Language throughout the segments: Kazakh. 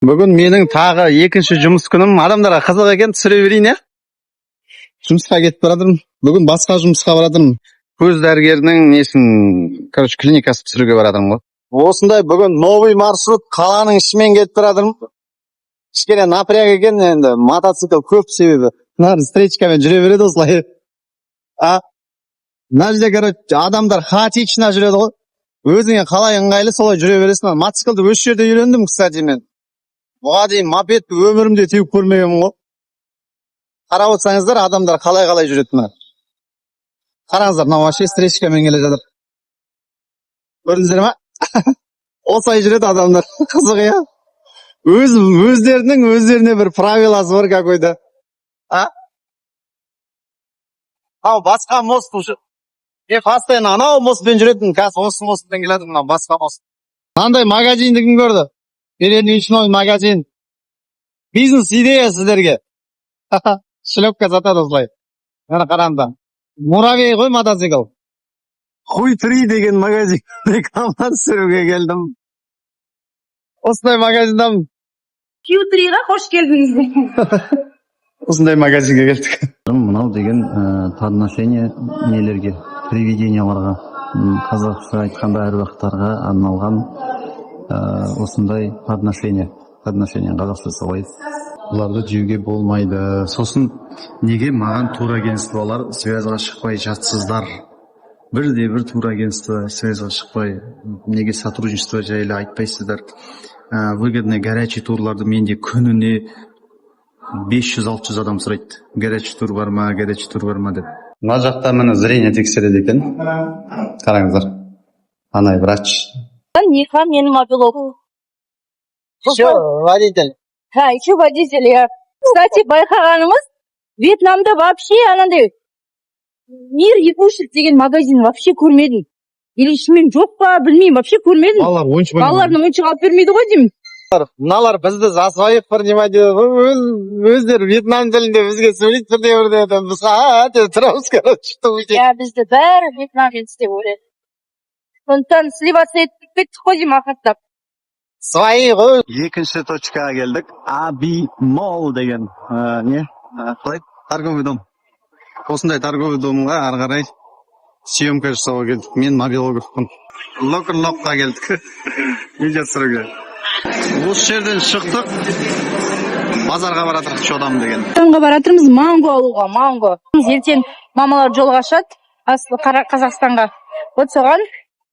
Бүгін менің тағы екінші жұмыс күнім. Адамдарға қызық екен, түсіре берейін, я? Жұмысқа кетіп барадырмын. Бүгін басқа жұмысқа барадырмын. Көз дәрігерінің несін, клиникасы түсіруге барадырмын ғой. Осындай бүгін новый маршрут қаланың ішімен кетіп барадырмын. Кішкене напряг екен, енді мотоцикл көп себебі. Мына встречкамен жүре береді осылай. Мына жерде, адамдар хаотично жүреді ғой. Өзіңе қалай ыңғайлы солай жүре бересің. Мотоциклді осы жерде үйрендім, кстати, мен. Бұға дейін мопедті өмірімде теуіп көрмегенмін ғой. Қарап отырсаңыздар, адамдар қалай жүреді. Қараңыздар, мына вообще встречкамен келе жатыр. Көрдіңіздер ме? Осылай жүреді адамдар. Қызық, я? Өздеріне бір правиласы бар какой-то. Басқа мост ұшы. Постоянно анау мостпен жүретін, қазір осы мостпен келеді, мына басқа мост. Қандай магазинді кім көрді? Передвижной магазин. Бизнес идея сіздерге. Шлепка сатады осылай. Мына қараңыздар. Муравей ғой мотоцикл. Хуй 3 деген магазин. Реклама түсіруге келдім. Осындай магазиндамын. Q3-ға қош келдіңіздер. Осындай магазинге келдік. Мынау деген подношение нелерге, привиденияларға, қазақша айтқанда әруақтарға арналған осындай подношение қазақша солай. Бұларды жеуге болмайды. Сосын неге маған турагентстволар связьға шықпай жатсыздар? Бірде-бір турагентство связьға шықпай, неге сотрудничество жайлы айтпайсыздар? Выгодный горячий турларды менде күніне 500-600 адам сұрайды. Горячий тур бар ма деп. Мына жақта мені зрение тексереді екен. Қараңыздар. Анай врач. Ниха, менің мобилогу. Еще водитель. Еще водитель, я. Кстати, байқағанымыз, Вьетнамда вообще анандай мир ебушек деген магазин вообще көрмедім. Или шымен жоқ па, білмеймін, вообще көрмедім. Балалардың ойыншық алып бермейді ғой деймін. Мыналар бізді за своих принимать етеді. Өздері вьетнам тілінде бізге сөйлейді бірде-бірде. Біз тұрамыз, короче, что уйдет. Бізді бәрі вьетнамец деп ойлайды. Сондықтан сливаться етіп кеттік қой деймін ақырттап. Свои ғой. Екінші точкаға келдік. Аби Мол деген не? Қалай? Торговый дом. Осындай торговый домға ары қарай съемка жасауға келдік. Мен мобилографпын. Локқа келдік. Видео түсіруге. Осы жерден шықтық. Базарға баратырық, чодам деген. Чодамға баратырмыз манго алуға, манго. Ертең мамалар жолға ашады, асылы Қазақстанға. Вот соған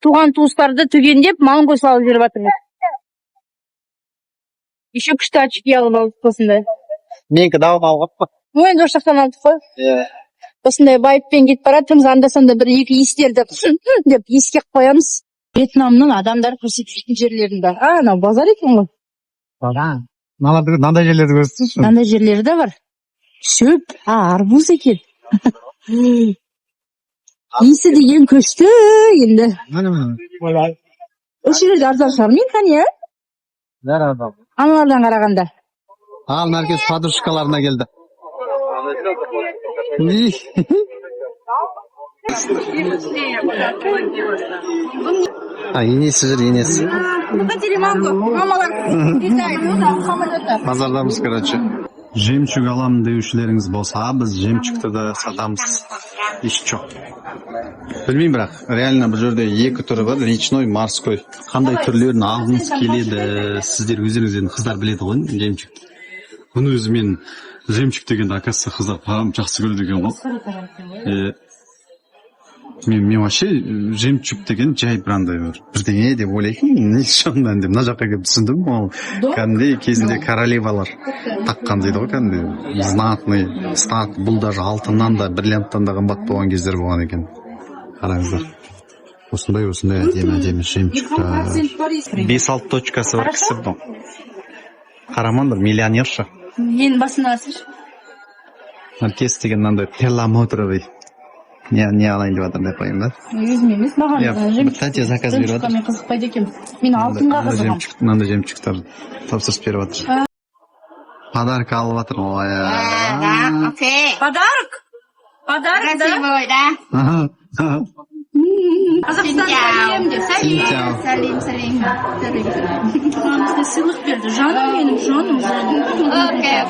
туған туыстарды түгендеп манго салып жүріп жатырмыз. Еще күшті очки алып алдық осындай. Менікі дауым алғап па? Енді осы жақтан алдық қой. Осындай байыппен кетіп баратырмыз, анда-санда бір екі иістерді деп ескек қоямыз. Вьетнамның адамдар көрсететін жерлерінде. Анау базар екен ғой. Мынандай жерлерді көрсетсінші? Мынандай жерлері де бар. Шөп, арбуз екен. Иісі деген көшті енді. Осы жерлерде арзан шығар мен қане, Бәрі аналардан қарағанда. Ал нәркес подружкаларына келді. Енесі жүр, енесі. Хотели манго, мамалар Базардамыз, короче. Жемчуг аламын деушілеріңіз болса, біз жемчугті да сатамыз. Еш жоқ. Білмеймін, бірақ реально бұл жерде екі түрі бар, речной, морской. Қандай түрлерін алғыңыз келеді, сіздер өздеріңізден қыздар біледі ғой, жемчугті. Бұны өзі мен жемчуг деген оказывается қыздар жақсы көреді екен ғой. Мен вообще жемчуг деген жай брандай бар. Бірдеңе деп ойлайтын, не шоңдан деп, мына жаққа келіп түсіндім. Ол кәдімгідей кезінде королевалар таққан дейді ғой, кәдімгідей знатный, стат, бұл даже алтыннан да, бриллианттан да қымбат болған кездер болған екен. Қараңыздар. Осындай әдемі жемчугтар. 5-6 точкасы бар кісі бұл. Қарамандар, миллионерша. Ең басында асыршы. Наркес деген мынандай перламутровый. Не алайын деп жатыр деп қойым да. Өзім емес, маған тәте заказ беріп жатыр. Мен қызықпайды екем. Мен алтынға қызығам. Мынандай жемчугтар тапсырыс беріп жатыр. Подарок алып жатыр. Подарок? Подарок, да? Қазақстан сәлем де. Синчао. Сәлем. Маған сыйлық берді. Жаным менің, жаным. Окей.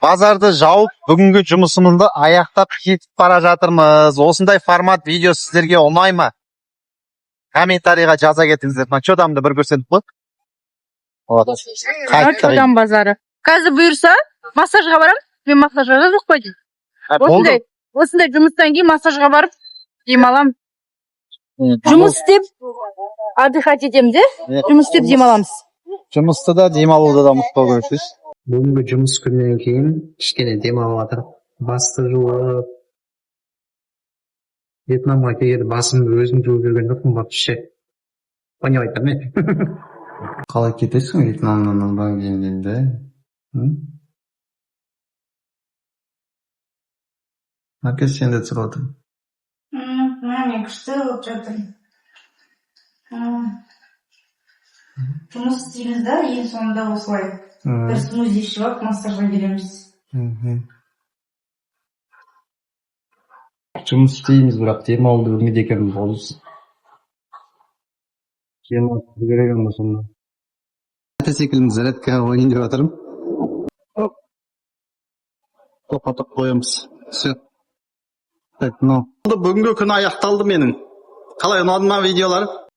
Базарды жауып, бүгінгі жұмысымызды аяқтап кетіп бара жатырмыз. Осындай формат видео сіздерге ұнай ма? Комментарийға жаза кетіңіздер. Чодамды бір көрсетіп қой. Чодан базары. Қазір бұйырса, массажға барам. Мен массажға жоқ қойдым. Осындай жұмыстан кейін массажға барып, демалам. Жұмыс істеп, отдыхать етем де, жұмыс істеп демаламыз. Жұмысты да, демалуды да мұқта көрсіз. Бүгінгі жұмыс күннен кейін кішкене демалып жатыр. Басты жуып, Вьетнамға келгенде басымды өзім жуып жүрген жоқпын вообще. Понимаете, ме? Қалай кетесің Вьетнамнан одан кейін енді? Әке сен де тұрып отыр. Мен күшті болып жатыр. Жұмыс істейміз да, ең соңында осылай. Бір смузи ішіп алып, массажға келеміз. Жұмыс істейміз, бірақ демалуды білмейді екенбіз ғой. Демалып керек ма сонда? Әте секілді зарядкаға ойын деп жатырмын. Тоқтатып қоямыз. Все. Так, бүгінгі күн аяқталды менің. Қалай ұнады ма видеолар?